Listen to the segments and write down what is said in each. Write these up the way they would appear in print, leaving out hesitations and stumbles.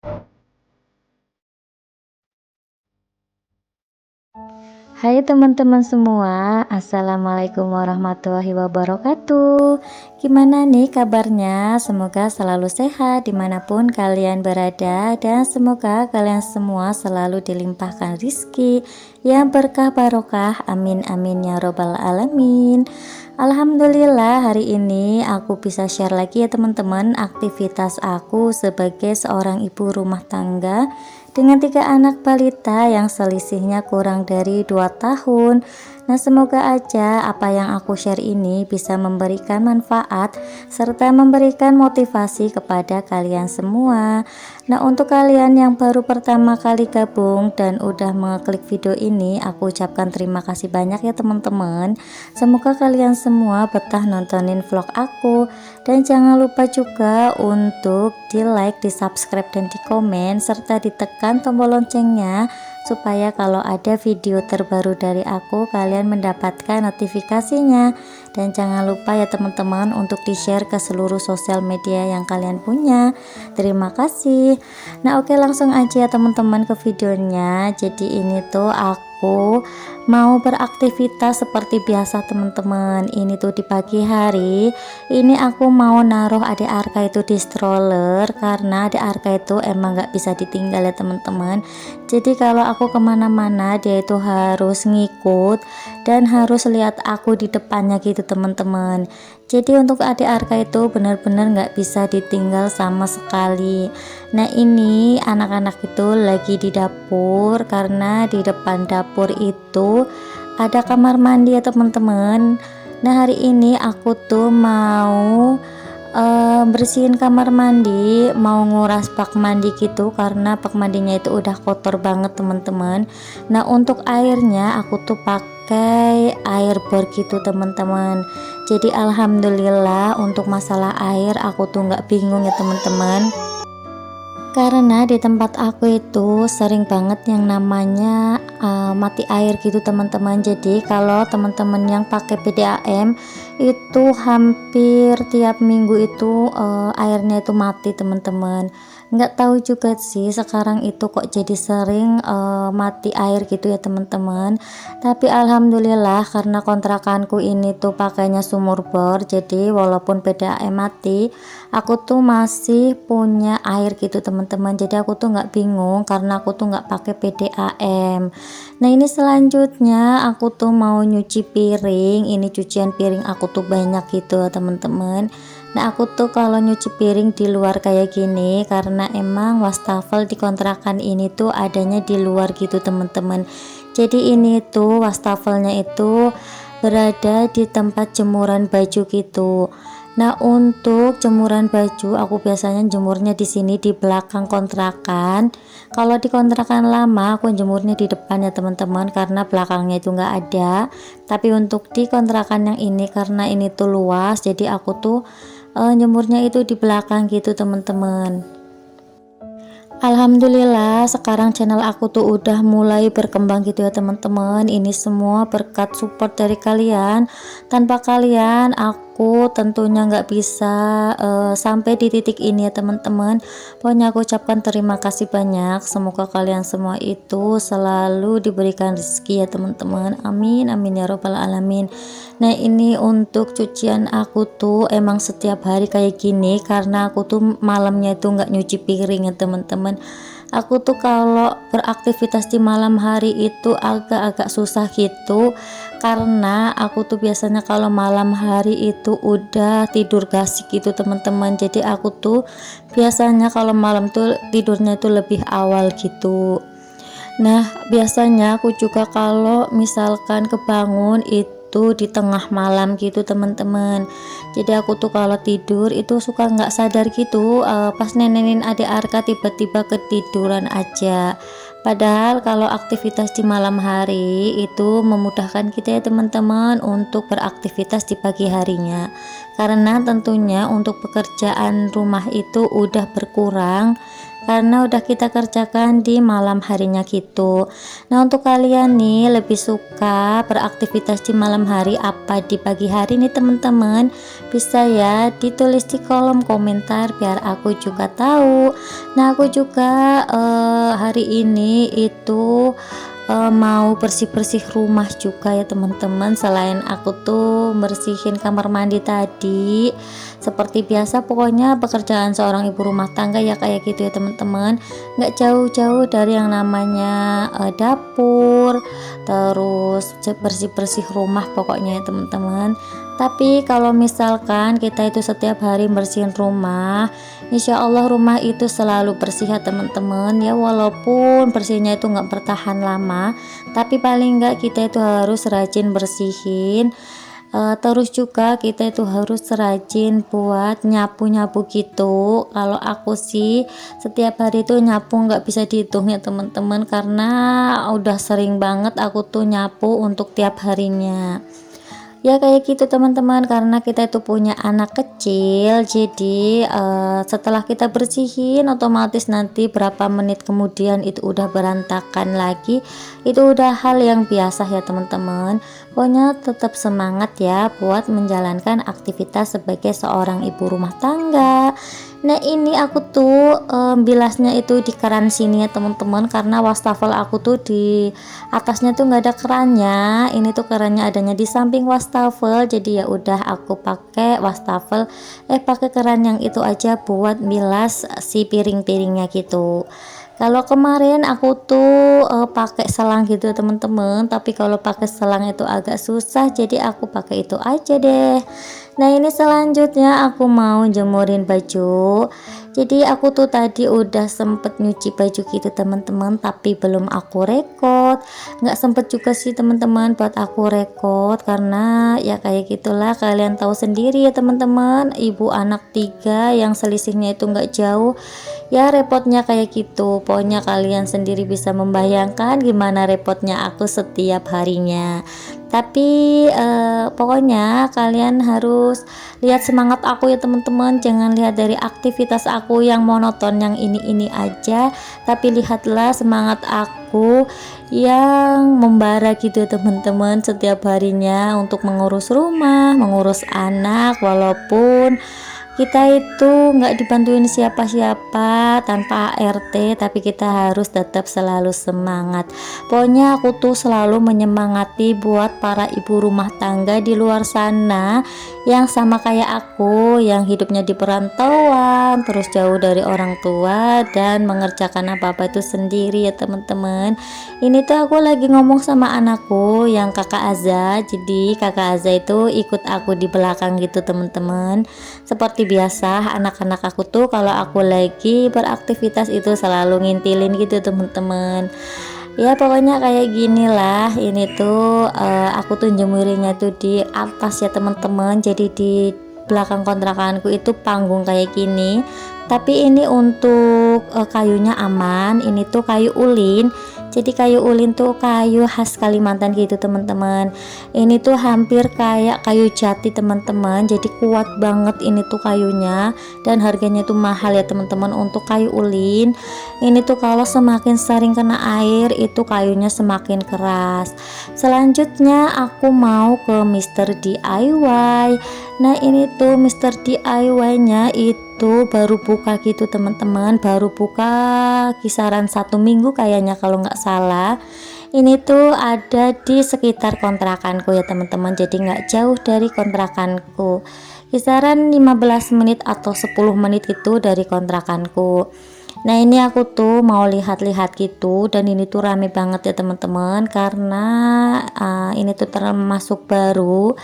Hai teman-teman semua, Assalamualaikum warahmatullahi wabarakatuh. Gimana nih kabarnya? Semoga selalu sehat dimanapun kalian berada, dan semoga kalian semua selalu dilimpahkan rizki yang berkah barokah. Amin amin ya robbal alamin. Alhamdulillah, hari ini aku bisa share lagi ya teman-teman aktivitas aku sebagai seorang ibu rumah tangga dengan 3 anak balita yang selisihnya kurang dari 2 tahun. Nah, semoga aja apa yang aku share ini bisa memberikan manfaat serta memberikan motivasi kepada kalian semua. Nah, untuk kalian yang baru pertama kali gabung dan udah mengeklik video ini, aku ucapkan terima kasih banyak ya teman-teman. Semoga kalian semua betah nontonin vlog aku, dan jangan lupa juga untuk di like, di subscribe, dan di komen, serta ditekan tombol loncengnya supaya kalau ada video terbaru dari aku kalian mendapatkan notifikasinya. Dan jangan lupa ya teman-teman untuk di share ke seluruh sosial media yang kalian punya. Terima kasih. Nah, oke, langsung aja ya teman-teman ke videonya. Jadi ini tuh aku mau beraktivitas seperti biasa teman-teman. Ini tuh di pagi hari ini aku mau naruh adik Arka itu di stroller, karena adik Arka itu emang gak bisa ditinggal ya teman-teman. Jadi kalau aku kemana-mana dia itu harus ngikut dan harus lihat aku di depannya gitu teman-teman. Jadi untuk adik Arka itu benar-benar gak bisa ditinggal sama sekali. Nah, ini anak-anak itu lagi di dapur, karena di depan dapur itu ada kamar mandi ya teman-teman. Nah, hari ini aku tuh mau bersihin kamar mandi, mau nguras bak mandi gitu, karena bak mandinya itu udah kotor banget teman-teman. Nah, untuk airnya aku tuh pakai air bor gitu teman-teman. Jadi alhamdulillah untuk masalah air aku tuh nggak bingung ya teman-teman, karena di tempat aku itu sering banget yang namanya mati air gitu teman-teman. Jadi kalau teman-teman yang pakai PDAM itu hampir tiap minggu itu airnya itu mati teman-teman. Nggak tahu juga sih sekarang itu kok jadi sering mati air gitu ya teman-teman. Tapi alhamdulillah karena kontrakanku ini tuh pakainya sumur bor, jadi walaupun PDAM mati aku tuh masih punya air gitu teman-teman. Jadi aku tuh nggak bingung karena aku tuh nggak pakai PDAM. Nah, ini selanjutnya aku tuh mau nyuci piring. Ini cucian piring aku tuh banyak gitu teman-teman. Nah, aku tuh kalau nyuci piring di luar kayak gini karena emang wastafel di kontrakan ini tuh adanya di luar gitu teman-teman. Jadi ini tuh wastafelnya itu berada di tempat jemuran baju gitu. Nah, untuk jemuran baju aku biasanya jemurnya di sini di belakang kontrakan. Kalau di kontrakan lama aku jemurnya di depan ya teman-teman, karena belakangnya itu nggak ada. Tapi untuk di kontrakan yang ini karena ini tuh luas, jadi aku tuh jemurnya itu di belakang gitu teman-teman. Alhamdulillah sekarang channel aku tuh udah mulai berkembang gitu ya teman-teman. Ini semua berkat support dari kalian. Tanpa kalian aku tentunya nggak bisa sampai di titik ini ya teman-teman. Pokoknya aku ucapkan terima kasih banyak. Semoga kalian semua itu selalu diberikan rezeki ya teman-teman. Amin amin ya robbal alamin. Nah, ini untuk cucian aku tuh emang setiap hari kayak gini karena aku tuh malamnya itu nggak nyuci piring ya teman-teman. Aku tuh kalau beraktivitas di malam hari itu agak-agak susah gitu, karena aku tuh biasanya kalau malam hari itu udah tidur gasik gitu teman-teman. Jadi aku tuh biasanya kalau malam tuh tidurnya itu lebih awal gitu. Nah, biasanya aku juga kalau misalkan kebangun itu di tengah malam gitu teman-teman. Jadi aku tuh kalau tidur itu suka nggak sadar gitu, pas nenenin adik Arka tiba-tiba ketiduran aja. Padahal kalau aktivitas di malam hari itu memudahkan kita ya teman-teman untuk beraktivitas di pagi harinya. Karena tentunya untuk pekerjaan rumah itu udah berkurang, karena udah kita kerjakan di malam harinya gitu. Nah, untuk kalian nih lebih suka beraktivitas di malam hari apa di pagi hari nih teman-teman, bisa ya ditulis di kolom komentar biar aku juga tahu. Nah, aku juga hari ini itu mau bersih-bersih rumah juga ya teman-teman. Selain aku tuh bersihin kamar mandi tadi, seperti biasa pokoknya pekerjaan seorang ibu rumah tangga ya kayak gitu ya teman-teman, nggak jauh-jauh dari yang namanya dapur, terus bersih-bersih rumah pokoknya ya teman-teman. Tapi kalau misalkan kita itu setiap hari bersihin rumah, insya Allah rumah itu selalu bersih ya teman-teman ya, walaupun bersihnya itu nggak bertahan lama, tapi paling nggak kita itu harus rajin bersihin. Terus juga kita itu harus rajin buat nyapu-nyapu gitu. Kalau aku sih setiap hari itu nyapu nggak bisa dihitung ya teman-teman, karena udah sering banget aku tuh nyapu untuk tiap harinya. Ya kayak gitu teman-teman, karena kita itu punya anak kecil, jadi setelah kita bersihin otomatis nanti berapa menit kemudian itu udah berantakan lagi. Itu udah hal yang biasa ya teman-teman. Pokoknya tetap semangat ya buat menjalankan aktivitas sebagai seorang ibu rumah tangga. Nah, ini aku tuh bilasnya itu di keran sini ya teman-teman, karena wastafel aku tuh di atasnya tuh nggak ada kerannya. Ini tuh kerannya adanya di samping wastafel, jadi ya udah aku pakai wastafel pakai keran yang itu aja buat bilas si piring-piringnya gitu. Kalau kemarin aku tuh pakai selang gitu teman-teman, tapi kalau pakai selang itu agak susah, jadi aku pakai itu aja deh. Nah, ini selanjutnya aku mau jemurin baju. Jadi aku tuh tadi udah sempet nyuci baju gitu teman-teman, tapi belum aku rekod. Nggak sempet juga sih teman-teman buat aku rekod, karena ya kayak gitulah, kalian tahu sendiri ya teman-teman, ibu anak 3 yang selisihnya itu nggak jauh. Ya repotnya kayak gitu. Pokoknya kalian sendiri bisa membayangkan gimana repotnya aku setiap harinya. Tapi pokoknya kalian harus lihat semangat aku ya teman-teman, jangan lihat dari aktivitas aku yang monoton yang ini aja, tapi lihatlah semangat aku yang membara gitu ya teman-teman, setiap harinya untuk mengurus rumah, mengurus anak, walaupun kita itu nggak dibantuin siapa-siapa tanpa ART, tapi kita harus tetap selalu semangat. Pokoknya aku tuh selalu menyemangati buat para ibu rumah tangga di luar sana yang sama kayak aku, yang hidupnya di perantauan, terus jauh dari orang tua dan mengerjakan apa-apa itu sendiri ya teman-teman. Ini tuh aku lagi ngomong sama anakku yang kakak Aza, jadi kakak Aza itu ikut aku di belakang gitu teman-teman. Seperti biasa anak-anak aku tuh kalau aku lagi beraktivitas itu selalu ngintilin gitu teman-teman. Ya pokoknya kayak gini lah. Ini tuh aku tuh jemurinnya tuh di atas ya teman-teman, jadi di belakang kontrakanku itu panggung kayak gini, tapi ini untuk kayunya aman. Ini tuh kayu ulin. Jadi kayu ulin tuh kayu khas Kalimantan gitu teman-teman. Ini tuh hampir kayak kayu jati teman-teman, jadi kuat banget ini tuh kayunya, dan harganya tuh mahal ya teman-teman untuk kayu ulin. Ini tuh kalau semakin sering kena air itu kayunya semakin keras. Selanjutnya aku mau ke Mister DIY. Nah, ini tuh Mister DIY nya itu baru buka gitu teman-teman, baru buka kisaran 1 minggu kayaknya kalau nggak salah. Ini tuh ada di sekitar kontrakanku ya teman-teman, jadi nggak jauh dari kontrakanku, kisaran 15 menit atau 10 menit itu dari kontrakanku. Nah, ini aku tuh mau lihat-lihat gitu, dan ini tuh rame banget ya teman-teman, karena ini tuh termasuk baru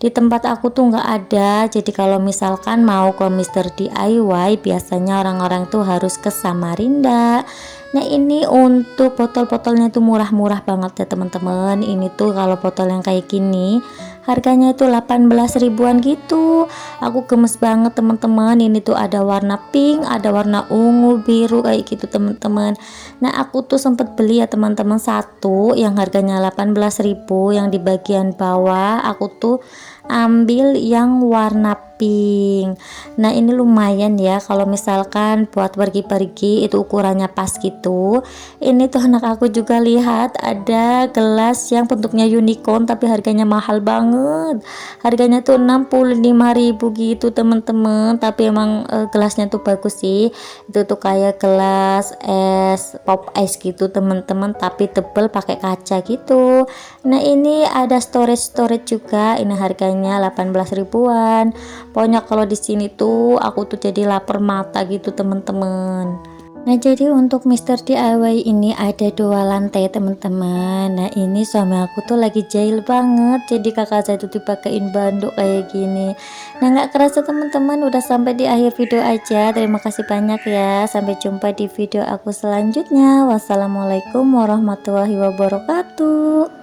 di tempat aku tuh nggak ada. Jadi kalau misalkan mau ke Mister DIY biasanya orang-orang tuh harus ke Samarinda. Nah, ini untuk botol-botolnya tuh murah-murah banget ya teman-teman. Ini tuh kalau botol yang kayak gini harganya itu 18 ribuan gitu. Aku gemes banget teman-teman. Ini tuh ada warna pink, ada warna ungu, biru kayak gitu teman-teman. Nah, aku tuh sempet beli ya teman-teman satu yang harganya 18 ribu, yang di bagian bawah aku tuh ambil yang warna pink. Nah ini lumayan ya kalau misalkan buat pergi-pergi, itu ukurannya pas gitu. Ini tuh anak aku juga lihat ada gelas yang bentuknya unicorn tapi harganya mahal banget. Harganya tuh 65.000 gitu teman-teman, tapi emang gelasnya tuh bagus sih. Itu tuh kayak gelas es pop ice gitu teman-teman, tapi tebel pakai kaca gitu. Nah ini ada storage juga, ini harganya 18 ribuan. Pokoknya kalau di sini tuh aku tuh jadi lapar mata gitu teman-teman. Nah jadi untuk Mister DIY ini ada 2 lantai teman-teman. Nah ini suami aku tuh lagi jahil banget, jadi kakak saya tuh dipakein banduk kayak gini. Nah nggak kerasa teman-teman udah sampai di akhir video aja. Terima kasih banyak ya, sampai jumpa di video aku selanjutnya. Wassalamualaikum warahmatullahi wabarakatuh.